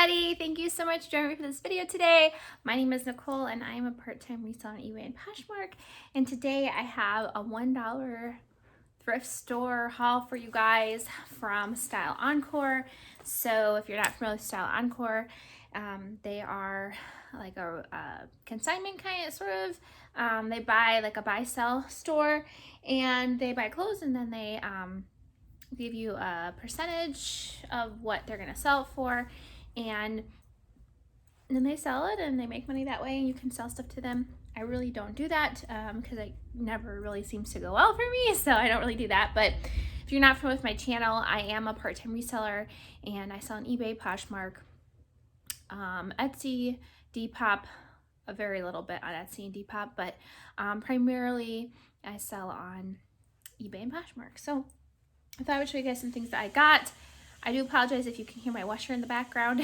everybody! Thank you so much for joining me for this video today. My name is Nicole and I am a part-time reseller on eBay and Poshmark. And today I have a $1 thrift store haul for you guys from Style Encore. So if you're not familiar with Style Encore, they are like a consignment kind of sort of. They buy like a buy-sell store, and they buy clothes and then they give you a percentage of what they're gonna sell it for, and then they sell it and they make money that way, and you can sell stuff to them. I really don't do that because it never really seems to go well for me, so I don't really do that. But if you're not familiar with my channel, I am a part-time reseller and I sell on eBay, Poshmark, Etsy, Depop, a very little bit on Etsy and Depop, but primarily I sell on eBay and Poshmark. So I thought I would show you guys some things that I got. I do apologize if you can hear my washer in the background.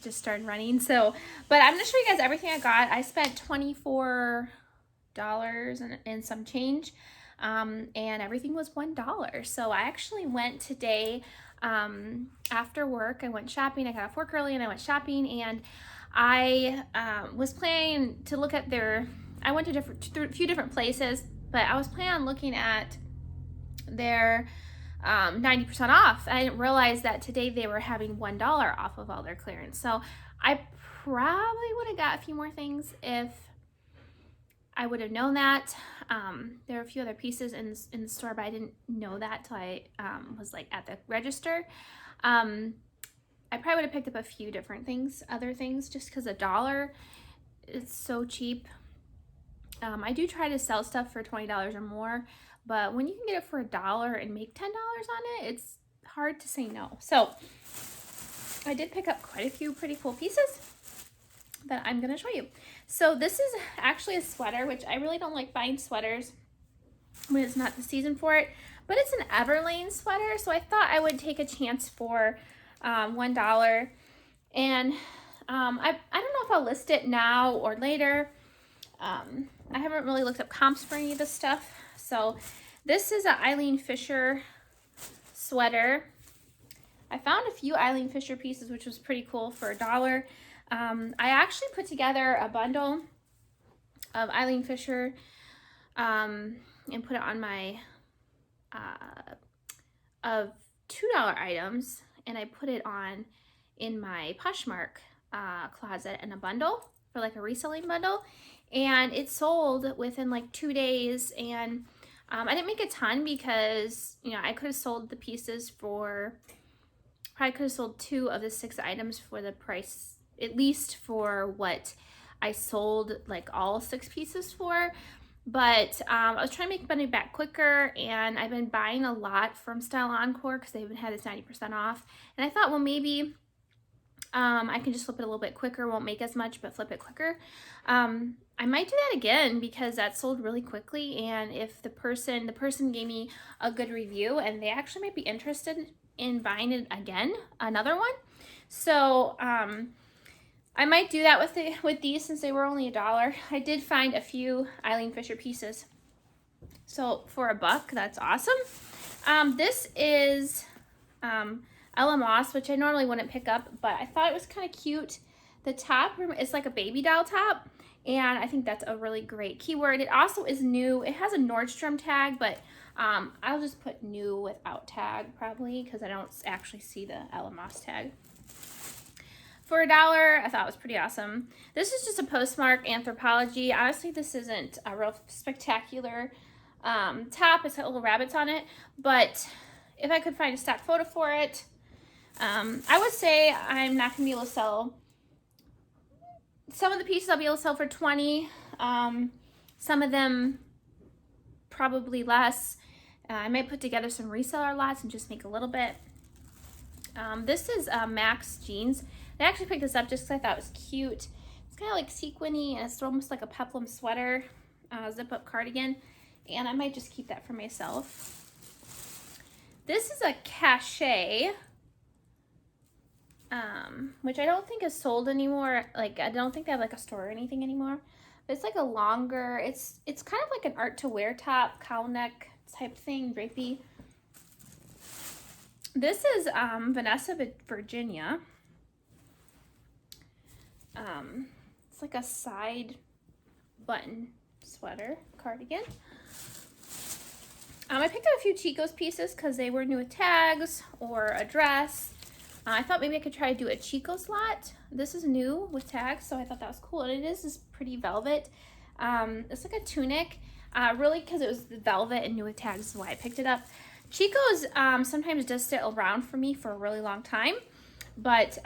Just started running. But I'm going to show you guys everything I got. I spent $24 and some change, and everything was $1. So I actually went today after work. I went shopping. I got off work early and I went shopping, and I was planning to look at I went to a few different places, but I was planning on looking at their 90% off. I didn't realize that today they were having $1 off of all their clearance. So I probably would have got a few more things if I would have known that. There are a few other pieces in the store, but I didn't know that till I was like at the register. I probably would have picked up a few different other things, just because $1 is so cheap. I do try to sell stuff for $20 or more, but when you can get it for $1 and make $10 on it, it's hard to say no. So I did pick up quite a few pretty cool pieces that I'm going to show you. So this is actually a sweater, which I really don't like buying sweaters when it's not the season for it, but it's an Everlane sweater. So I thought I would take a chance for $1. And I don't know if I'll list it now or later. I haven't really looked up comps for any of this stuff. So this is an Eileen Fisher sweater. I found a few Eileen Fisher pieces, which was pretty cool for $1. I actually put together a bundle of Eileen Fisher and put it on my of $2 items, and I put it on in my Poshmark closet in a bundle for like a reselling bundle, and it sold within like 2 days. And I didn't make a ton because, you know, I could have sold the pieces probably could have sold 2 of the 6 items for the price, at least for what I sold like all 6 pieces for. But I was trying to make money back quicker, and I've been buying a lot from Style Encore because they've had this 90% off. And I thought, well, maybe I can just flip it a little bit quicker. Won't make as much, but flip it quicker. I might do that again because that sold really quickly, and if the person gave me a good review, and they actually might be interested in buying it again, another one. So I might do that with these since they were only $1. I did find a few Eileen Fisher pieces. So for $1, that's awesome. This is Ella Moss, which I normally wouldn't pick up, but I thought it was kind of cute. The top is like a baby doll top, and I think that's a really great keyword. It also is new. It has a Nordstrom tag, but I'll just put new without tag probably because I don't actually see the Ella Moss tag. For $1, I thought it was pretty awesome. This is just a Postmark Anthropology. Honestly, this isn't a real spectacular top. It's got little rabbits on it, but if I could find a stock photo for it, I would say I'm not gonna be able to sell some of the pieces. I'll be able to sell for $20. Some of them probably less. I might put together some reseller lots and just make a little bit. This is Max jeans. I actually picked this up just because I thought it was cute. It's kind of like sequiny, and it's almost like a peplum sweater, zip-up cardigan, and I might just keep that for myself. This is a cachet, which I don't think is sold anymore. Like, I don't think they have like a store or anything anymore. But it's like a longer, it's kind of like an art to wear top, cowl neck type thing, drapey. This is Vanessa, Virginia. It's like a side button sweater cardigan. I picked up a few Chico's pieces because they were new with tags or a dress. I thought maybe I could try to do a Chico's lot. This is new with tags, so I thought that was cool. And it is this pretty velvet. It's like a tunic. Really, because it was the velvet and new with tags is why I picked it up. Chico's sometimes does sit around for me for a really long time, but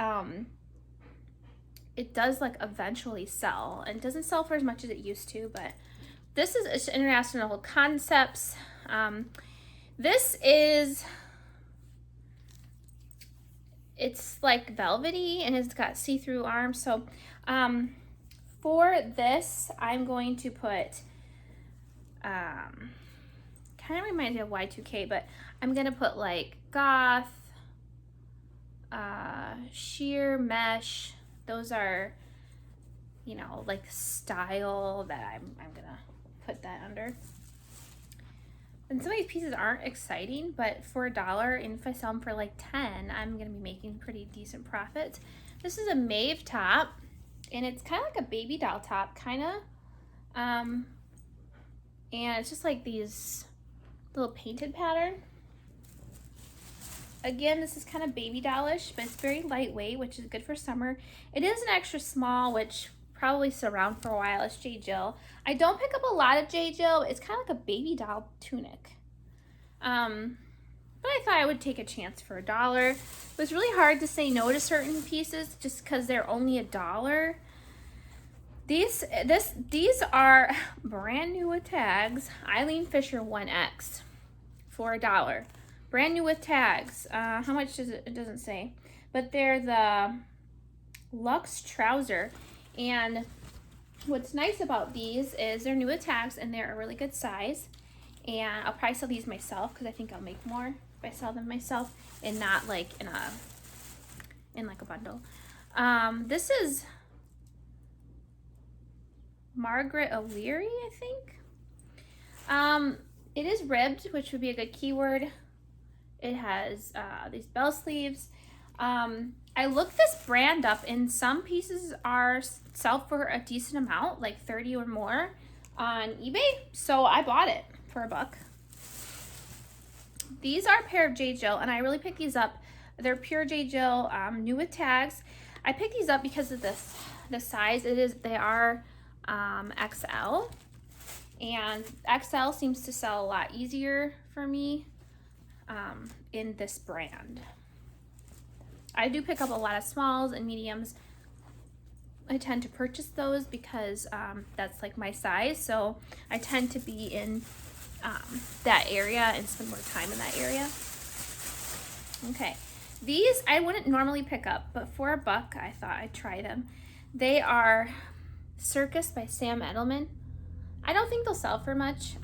it does like eventually sell, and it doesn't sell for as much as it used to. But this is International Concepts. This is, it's like velvety and it's got see-through arms. So for this, I'm going to put, kind of reminds me of Y2K, but I'm going to put like goth, sheer mesh. Those are, you know, like style that I'm going to put that under. And some of these pieces aren't exciting, but for $1, and if I sell them for like 10, I'm gonna be making pretty decent profits. This is a Maeve top, and it's kind of like a baby doll top, kind of. And it's just like these little painted pattern. Again, this is kind of baby dollish, but it's very lightweight, which is good for summer. It is an extra small, which probably sit around for a while. It's J. Jill. I don't pick up a lot of J. Jill. It's kind of like a baby doll tunic. But I thought I would take a chance for $1. It was really hard to say no to certain pieces just because they're only $1. These are brand new with tags. Eileen Fisher 1X for $1. Brand new with tags. How much does it? It doesn't say. But they're the Luxe trouser. And what's nice about these is they're new with tags and they're a really good size. And I'll probably sell these myself because I think I'll make more if I sell them myself and not like in like a bundle. This is Margaret O'Leary, I think. It is ribbed, which would be a good keyword. It has these bell sleeves. I looked this brand up, and some pieces are sell for a decent amount, like 30 or more on eBay. So I bought it for $1. These are a pair of J. Jill, and I really picked these up. They're pure J. Jill, new with tags. I picked these up because of the size. They are XL, and XL seems to sell a lot easier for me in this brand. I do pick up a lot of smalls and mediums. I tend to purchase those because that's like my size, so I tend to be in that area and spend more time in that area. Okay, these I wouldn't normally pick up, but for $1 I thought I'd try them. They are Circus by Sam Edelman. I don't think they'll sell for much.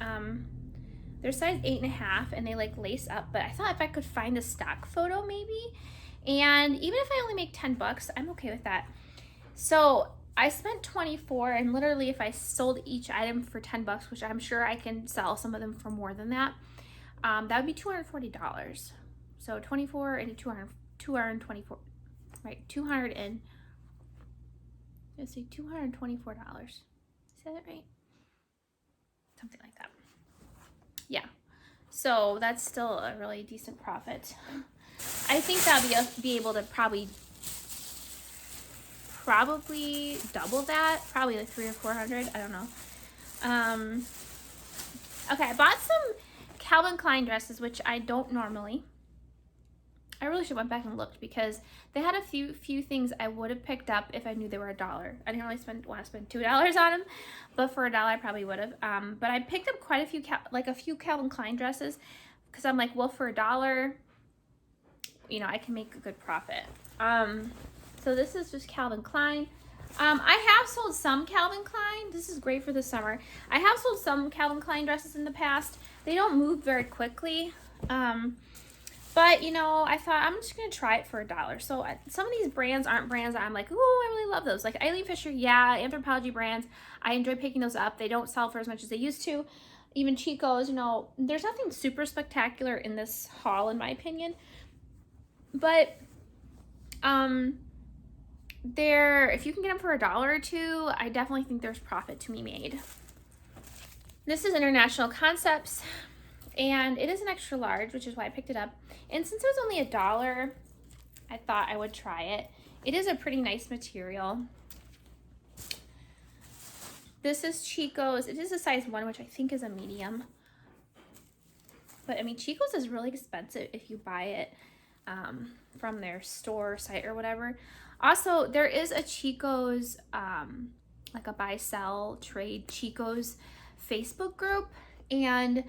They're size 8.5 and they like lace up, but I thought if I could find a stock photo maybe, and even if I only make $10, I'm okay with that. So I spent $24, and literally if I sold each item for $10, which I'm sure I can sell some of them for more than that, that would be $240. So 24 and 224, right? Let's see, $224. Is that right? Something like that. Yeah. So that's still a really decent profit. I think that'll be able to probably double that, probably like 300 or 400. I don't know. Okay, I bought some Calvin Klein dresses, which I don't normally. I really should went back and looked because they had a few things I would have picked up if I knew they were $1. I didn't really want to spend $2 on them, but for $1 I probably would have. But I picked up quite a few Calvin Klein dresses because I'm like, well, for $1, you know, I can make a good profit. So this is just Calvin Klein. I have sold some Calvin Klein. This is great for the summer. I have sold some Calvin Klein dresses in the past. They don't move very quickly. But, you know, I thought I'm just going to try it for $1. So some of these brands aren't brands that I'm like, ooh, I really love those. Like Eileen Fisher, yeah, Anthropologie brands. I enjoy picking those up. They don't sell for as much as they used to. Even Chico's, you know, there's nothing super spectacular in this haul, in my opinion. But if you can get them for $1 or $2, I definitely think there's profit to be made. This is International Concepts, and it is an extra large, which is why I picked it up. And since it was only $1, I thought I would try it. It is a pretty nice material. This is Chico's. It is a size 1, which I think is a medium. But I mean, Chico's is really expensive if you buy it from their store site or whatever. Also, there is a Chico's, like a buy, sell, trade Chico's Facebook group. And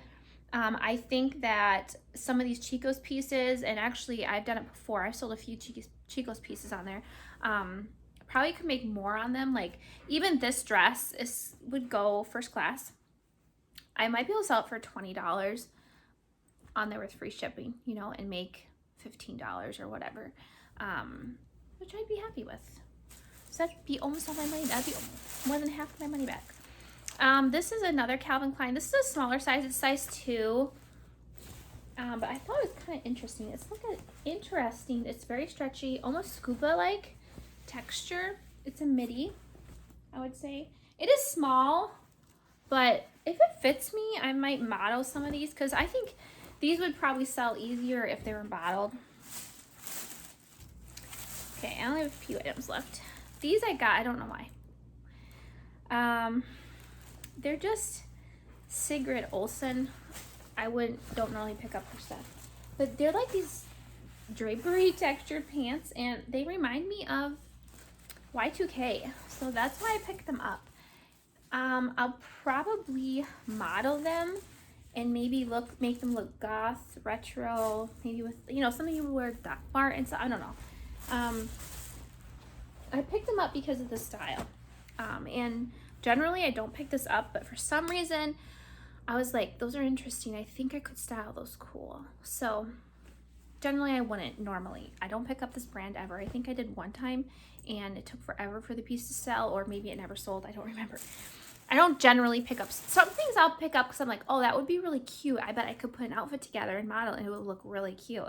I think that some of these Chico's pieces, and actually I've done it before, I've sold a few Chico's pieces on there. Probably could make more on them. Like even this dress would go first class. I might be able to sell it for $20 on there with free shipping, you know, and make $15 or whatever, which I'd be happy with. So that'd be almost all my money. That'd be more than half of my money back. This is another Calvin Klein. This is a smaller size. It's size 2. But I thought it was kind of interesting. It's interesting. It's very stretchy, almost scuba-like texture. It's a midi, I would say. It is small, but if it fits me, I might model some of these because I think these would probably sell easier if they were modeled. Okay, I only have a few items left. These I got, I don't know why. They're just Sigrid Olsen. I don't normally pick up her stuff, but they're like these drapery textured pants, and they remind me of Y2K, so that's why I picked them up. I'll probably model them and maybe make them look goth, retro, maybe with, you know, something you would wear Doc Martens. I don't know. I picked them up because of the style, and generally I don't pick this up, but for some reason I was like, those are interesting. I think I could style those cool. So generally I wouldn't normally. I don't pick up this brand ever. I think I did one time and it took forever for the piece to sell, or maybe it never sold. I don't remember. I don't generally pick up. Some things I'll pick up because I'm like, oh, that would be really cute. I bet I could put an outfit together and model and it would look really cute.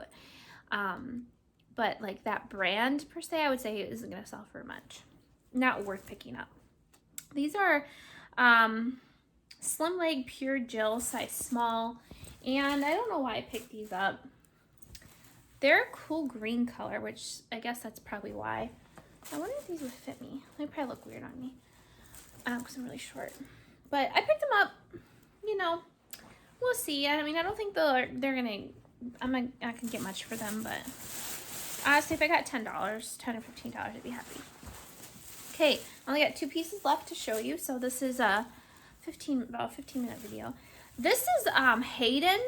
But like that brand per se, I would say it isn't going to sell for much. Not worth picking up. These are slim leg pure Jill, size small. And I don't know why I picked these up. They're a cool green color, which I guess that's probably why. I wonder if these would fit me. They probably look weird on me because I'm really short. But I picked them up, you know, we'll see. I mean, I don't think they're gonna, I'm not gonna get much for them, but honestly, if I got $10 or $15, I'd be happy. Okay, I only got 2 pieces left to show you, so this is a about 15-minute video. This is Hayden.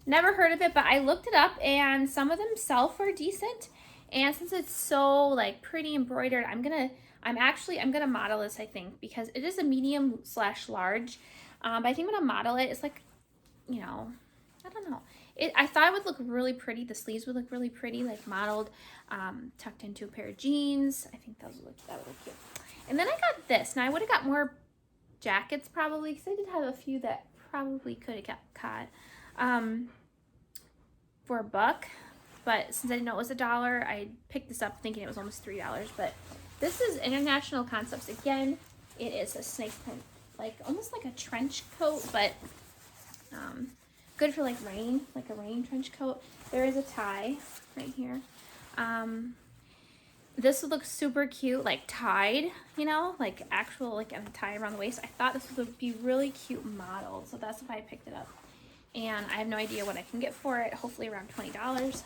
Never heard of it, but I looked it up, and some of them sell for decent. And since it's so like pretty embroidered, I'm gonna model this, I think, because it is a medium/large. But I think I'm gonna model it. It's like, you know, I don't know. I thought it would look really pretty. The sleeves would look really pretty, like modeled, tucked into a pair of jeans. I think that would look cute. And then I got this. Now I would have got more jackets probably, because I did have a few that probably could have got caught for $1. But since I didn't know it was $1, I picked this up thinking it was almost $3. But this is International Concepts. Again, it is a snake print, like almost like a trench coat, but good for like rain, like a rain trench coat. There is a tie right here. This would look super cute, like tied, you know, like actual, like a tie around the waist. I thought this would be really cute model, so that's why I picked it up. And I have no idea what I can get for it. Hopefully around $20.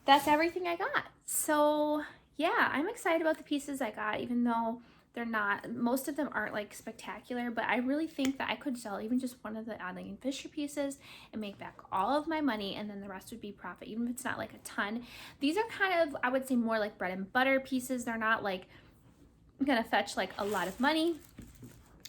That's everything I got. So yeah, I'm excited about the pieces I got, even though they're not, most of them aren't like spectacular, but I really think that I could sell even just one of the Eileen Fisher pieces and make back all of my money, and then the rest would be profit, even if it's not like a ton. These are kind of, I would say, more like bread and butter pieces. They're not like gonna fetch like a lot of money,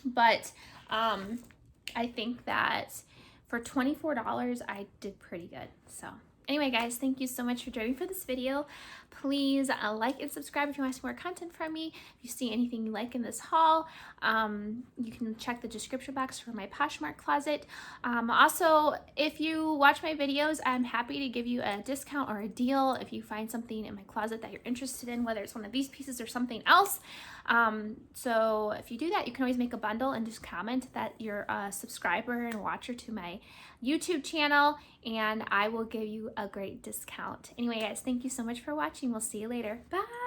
but I think that for $24 I did pretty good. So Anyway, guys, thank you so much for joining for this video. Please like and subscribe if you want to see more content from me. If you see anything you like in this haul, you can check the description box for my Poshmark closet. Also, if you watch my videos, I'm happy to give you a discount or a deal if you find something in my closet that you're interested in, whether it's one of these pieces or something else. So if you do that, you can always make a bundle and just comment that you're a subscriber and watcher to my YouTube channel, and I will give you a great discount. Anyway, guys, thank you so much for watching. We'll see you later. Bye.